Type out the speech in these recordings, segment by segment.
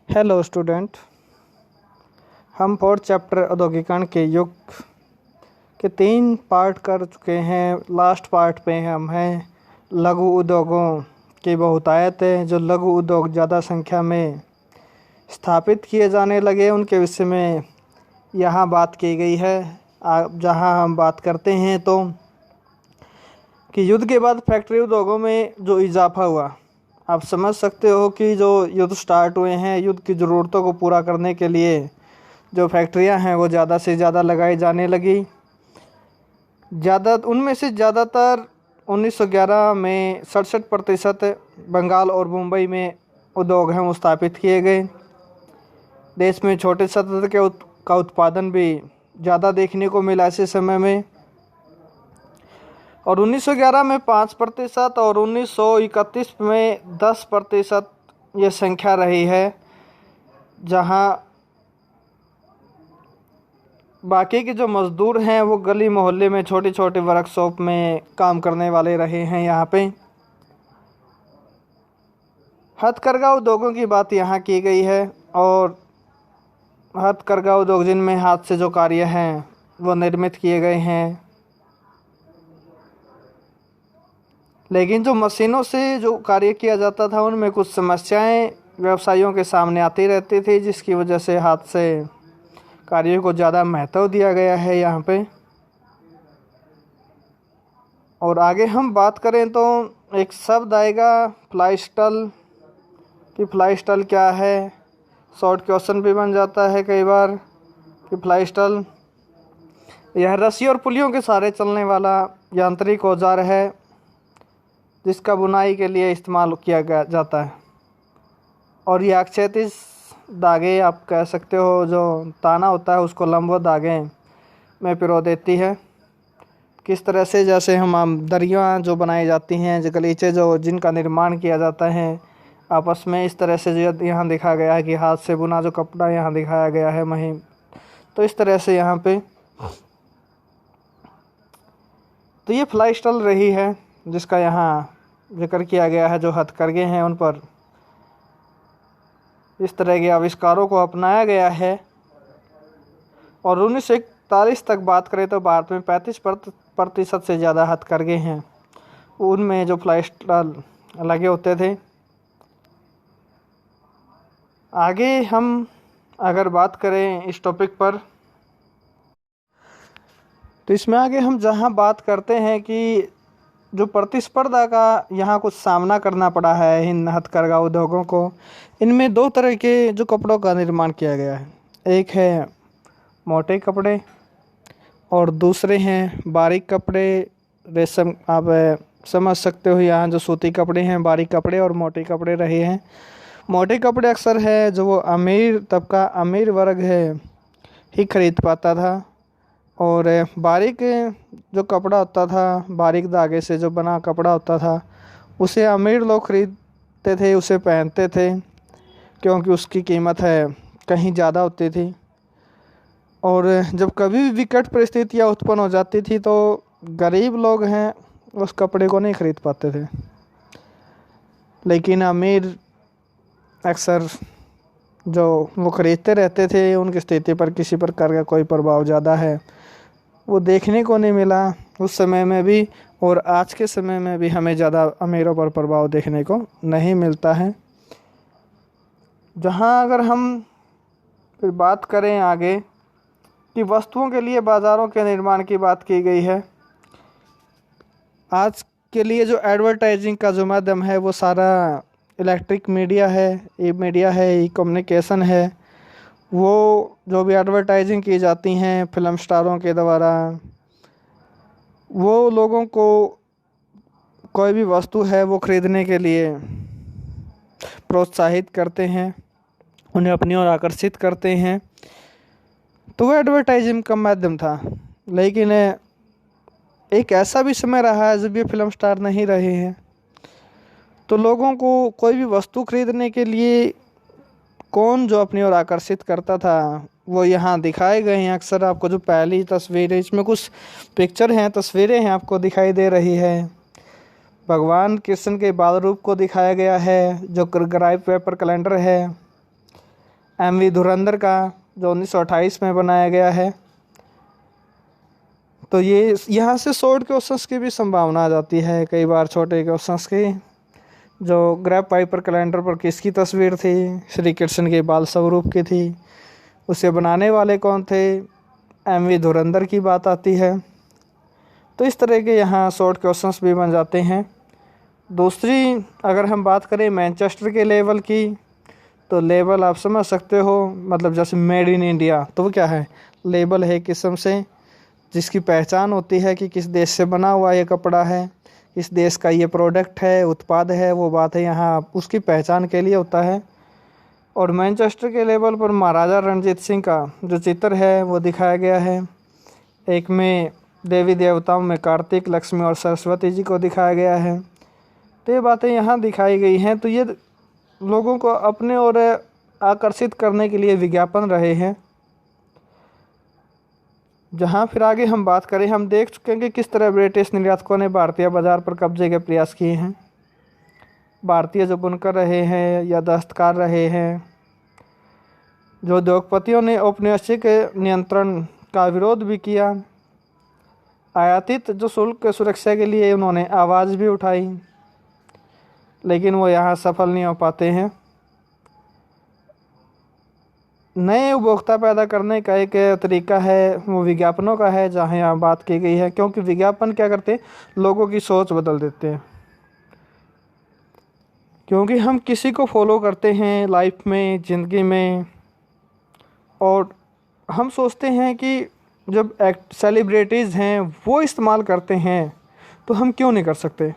Hello student. हम fourth chapter औद्योगिकरण के युग के 3 पार्ट कर चुके हैं। लास्ट पार्ट पे हम हैं लघु उद्योगों की बहुतायत है। जो लघु उद्योग ज़्यादा संख्या में स्थापित किए जाने लगे उनके विषय में यहाँ बात की गई है। जहाँ हम बात करते हैं तो कि युद्ध के बाद फैक्ट्री उद्योगों में जो इजाफा हुआ, आप समझ सकते हो कि जो युद्ध स्टार्ट हुए हैं, युद्ध की ज़रूरतों को पूरा करने के लिए जो फैक्ट्रियां हैं वो ज़्यादा से ज़्यादा लगाई जाने लगी। उनमें से ज़्यादातर 1911 में 67% बंगाल और मुंबई में उद्योग हैं वो स्थापित किए गए। देश में छोटे स्तर का उत्पादन भी ज़्यादा देखने को मिला ऐसे समय में। और 1911 में 5% और 1931 में 10% ये संख्या रही है, जहां बाकी के जो मज़दूर हैं वो गली मोहल्ले में छोटी छोटी वर्कशॉप में काम करने वाले रहे हैं। यहाँ पे हथकरघा उद्योगों की बात यहाँ की गई है। और हथकरघा उद्योग जिनमें हाथ से जो कार्य हैं वो निर्मित किए गए हैं, लेकिन जो मशीनों से जो कार्य किया जाता था उनमें कुछ समस्याएं व्यवसायियों के सामने आती रहती थी, जिसकी वजह से हाथ से कार्यों को ज़्यादा महत्व दिया गया है यहाँ पे। और आगे हम बात करें तो एक शब्द आएगा फ्लाईस्टल कि फ्लाईस्टल क्या है। शॉर्ट क्वेश्चन भी बन जाता है कई बार कि फ्लाईस्टल यह रस्सी और पुलियों के सहारे चलने वाला यांत्रिक औजार है जिसका बुनाई के लिए इस्तेमाल किया जाता है। और यह क्षैतिज धागे आप कह सकते हो, जो ताना होता है उसको लंबवत धागे में पिरो देती है। किस तरह से, जैसे हम दरियाँ जो बनाई जाती हैं, जो गलीचे जो जिनका निर्माण किया जाता है आपस में, इस तरह से यहाँ दिखा गया है कि हाथ से बुना जो कपड़ा यहाँ दिखाया गया है महीन, तो इस तरह से यहाँ पे तो ये फ्लाईस्टल रही है जिसका यहाँ जिक्र किया गया है। जो हथकरघे हैं उन पर इस तरह के आविष्कारों को अपनाया गया है। और 1941 तक बात करें तो भारत में 35% से ज़्यादा हथकरघे हैं, उनमें जो फ्लाईस्टल लगे होते थे। आगे हम अगर बात करें इस टॉपिक पर तो इसमें आगे हम जहां बात करते हैं कि जो प्रतिस्पर्धा का यहाँ कुछ सामना करना पड़ा है इन हथकरघा उद्योगों को, इनमें 2 तरह के जो कपड़ों का निर्माण किया गया है। एक है मोटे कपड़े और दूसरे हैं बारीक कपड़े। रेशम आप समझ सकते हो, यहाँ जो सूती कपड़े हैं, बारीक कपड़े और मोटे कपड़े रहे हैं। मोटे कपड़े अक्सर है जो वो अमीर तबका, अमीर वर्ग है ही खरीद पाता था। और बारीक जो कपड़ा होता था, बारीक धागे से जो बना कपड़ा होता था, उसे अमीर लोग खरीदते थे, उसे पहनते थे, क्योंकि उसकी कीमत है कहीं ज़्यादा होती थी। और जब कभी भी विकट परिस्थितियाँ उत्पन्न हो जाती थी तो गरीब लोग हैं उस कपड़े को नहीं खरीद पाते थे, लेकिन अमीर अक्सर जो वो खरीदते रहते थे। उनकी स्थिति पर किसी प्रकार का कोई प्रभाव ज़्यादा है वो देखने को नहीं मिला उस समय में भी, और आज के समय में भी हमें ज़्यादा अमीरों पर प्रभाव देखने को नहीं मिलता है। जहाँ अगर हम फिर बात करें आगे कि वस्तुओं के लिए बाज़ारों के निर्माण की बात की गई है। आज के लिए जो एडवर्टाइजिंग का जो माध्यम है वो सारा इलेक्ट्रिक मीडिया है, ई कम्युनिकेशन है। वो जो भी एडवर्टाइजिंग की जाती हैं फिल्म स्टारों के द्वारा, वो लोगों को कोई भी वस्तु है वो खरीदने के लिए प्रोत्साहित करते हैं, उन्हें अपनी ओर आकर्षित करते हैं। तो वो एडवर्टाइजिंग का माध्यम था। लेकिन एक ऐसा भी समय रहा है जब ये फिल्म स्टार नहीं रहे हैं, तो लोगों को कोई भी वस्तु खरीदने के लिए कौन जो अपनी ओर आकर्षित करता था वो यहाँ दिखाए गए हैं। अक्सर आपको जो पहली तस्वीर है, इसमें कुछ पिक्चर हैं, तस्वीरें हैं, आपको दिखाई दे रही है। भगवान कृष्ण के बाल रूप को दिखाया गया है जो ग्राफ पेपर कैलेंडर है। MV धुरंधर का, जो 1928 में बनाया गया है। तो ये यहाँ से शॉर्ट क्वेश्चंस की भी संभावना आ जाती है, कई बार छोटे क्वेश्चंस की। जो ग्रेप पाइपर कैलेंडर पर किसकी तस्वीर थी? श्री कृष्ण के बाल स्वरूप की थी। उसे बनाने वाले कौन थे? MV धुरंधर की बात आती है। तो इस तरह के यहाँ शॉर्ट क्वेश्चंस भी बन जाते हैं। दूसरी अगर हम बात करें मैनचेस्टर के लेवल की, तो लेबल आप समझ सकते हो, मतलब जैसे मेड इन इंडिया, तो वो क्या है? लेबल है किस्म से जिसकी पहचान होती है कि किस देश से बना हुआ ये कपड़ा है, किस देश का ये प्रोडक्ट है, उत्पाद है, वो बात है यहाँ उसकी पहचान के लिए होता है। और मैनचेस्टर के लेवल पर महाराजा रणजीत सिंह का जो चित्र है वो दिखाया गया है। एक में देवी देवताओं में कार्तिक, लक्ष्मी और सरस्वती जी को दिखाया गया है। तो ये बातें यहाँ दिखाई गई हैं। तो ये लोगों को अपने ओर आकर्षित करने के लिए विज्ञापन रहे हैं। जहाँ फिर आगे हम बात करें, हम देख चुके हैं कि किस तरह ब्रिटिश निर्यातकों ने भारतीय बाज़ार पर कब्जे के प्रयास किए हैं। भारतीय जो बुनकर रहे हैं या दस्तकार रहे हैं, जो उद्योगपतियों ने औपनिवेशिक नियंत्रण का विरोध भी किया, आयातित जो शुल्क की सुरक्षा के लिए उन्होंने आवाज़ भी उठाई, लेकिन वो यहाँ सफल नहीं हो पाते हैं। नए उपभोक्ता पैदा करने का एक तरीका है वो विज्ञापनों का है, जहाँ यहाँ बात की गई है। क्योंकि विज्ञापन क्या करते हैं? लोगों की सोच बदल देते हैं। क्योंकि हम किसी को फॉलो करते हैं लाइफ में, ज़िंदगी में, और हम सोचते हैं कि जब सेलिब्रिटीज़ हैं वो इस्तेमाल करते हैं तो हम क्यों नहीं कर सकते।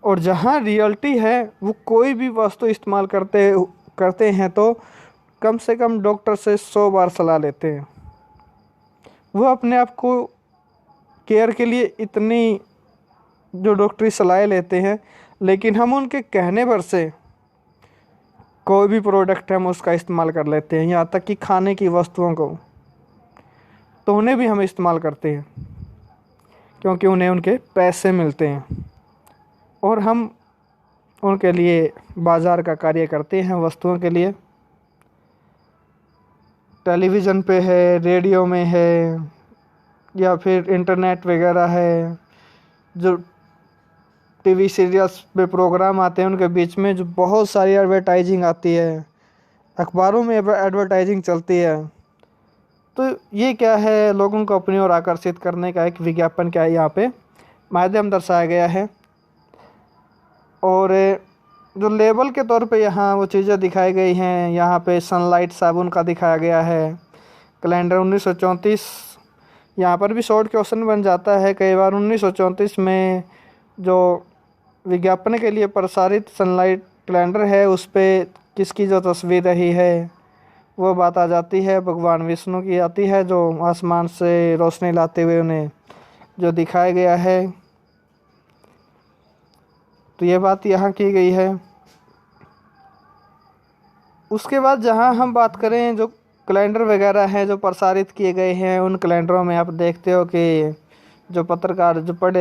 और जहाँ रियलिटी है वो कोई भी वस्तु इस्तेमाल करते हैं तो कम से कम डॉक्टर से 100 बार सलाह लेते हैं। वो अपने आप को केयर के लिए इतनी जो डॉक्टरी सलाह लेते हैं, लेकिन हम उनके कहने पर से कोई भी प्रोडक्ट हम उसका इस्तेमाल कर लेते हैं। यहाँ तक कि खाने की वस्तुओं को, तो उन्हें भी हम इस्तेमाल करते हैं क्योंकि उन्हें उनके पैसे मिलते हैं और हम उनके लिए बाज़ार का कार्य करते हैं वस्तुओं के लिए। टेलीविज़न पे है, रेडियो में है, या फिर इंटरनेट वगैरह है, जो टीवी सीरियल्स पे प्रोग्राम आते हैं उनके बीच में जो बहुत सारी एडवर्टाइजिंग आती है, अखबारों में एडवर्टाइजिंग चलती है। तो ये क्या है? लोगों को अपनी ओर आकर्षित करने का एक विज्ञापन क्या है यहाँ पे माध्यम दर्शाया गया है। और जो लेबल के तौर पे यहाँ वो चीज़ें दिखाई गई हैं, यहाँ पे सनलाइट साबुन का दिखाया गया है। कैलेंडर 1934, यहाँ पर भी शॉर्ट क्वेश्चन बन जाता है कई बार। 1934 में जो विज्ञापन के लिए प्रसारित सनलाइट कैलेंडर है उस पर किसकी जो तस्वीर रही है वो बात आ जाती है, भगवान विष्णु की आती है, जो आसमान से रोशनी लाते हुए उन्हें जो दिखाया गया है। तो ये बात यहाँ की गई है। उसके बाद जहाँ हम बात करें जो कैलेंडर वगैरह हैं जो प्रसारित किए गए हैं, उन कैलेंडरों में आप देखते हो कि जो पत्रकार जो पढ़े